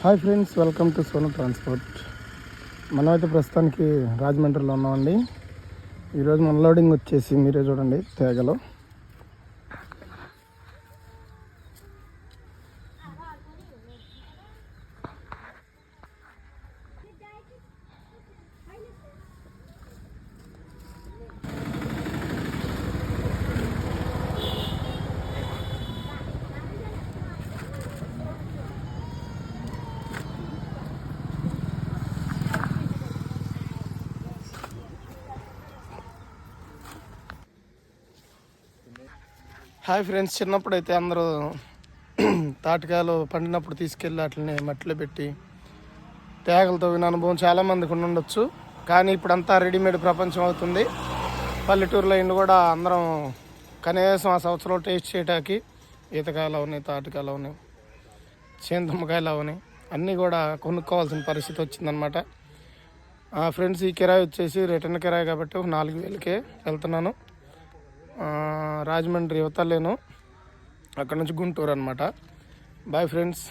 Hi friends, welcome to Sonu transport. మనమైతే ప్రస్తుతానికి రాజమండ్రిలో ఉన్నామండి. ఈరోజు మన లోడింగ్ వచ్చేసి మీరే చూడండి, తేగలో. హాయ్ ఫ్రెండ్స్, చిన్నప్పుడు అయితే అందరూ తాటికాయలు పండినప్పుడు తీసుకెళ్ళి వాటిని మట్టిలో పెట్టి తేగలతో విన అనుభవం చాలామందికి ఉండొచ్చు. కానీ ఇప్పుడంతా రెడీమేడ్ ప్రపంచం అవుతుంది. పల్లెటూరులో ఇండు కూడా అందరం కనీసం ఆ సంవత్సరం టేస్ట్ చేయడానికి ఈతకాయలు అవని, తాటికాయలు అవని, చింతమ్మకాయలు అవని అన్నీ కూడా కొనుక్కోవాల్సిన పరిస్థితి వచ్చిందనమాట. ఫ్రెండ్స్, ఈ కిరాయి వచ్చేసి రిటర్న్ కిరాయి కాబట్టి 4,000కే వెళ్తున్నాను. రాజమండ్రి యువతలేను, అక్కడ నుంచి గుంటూరు అనమాట. Boy friends.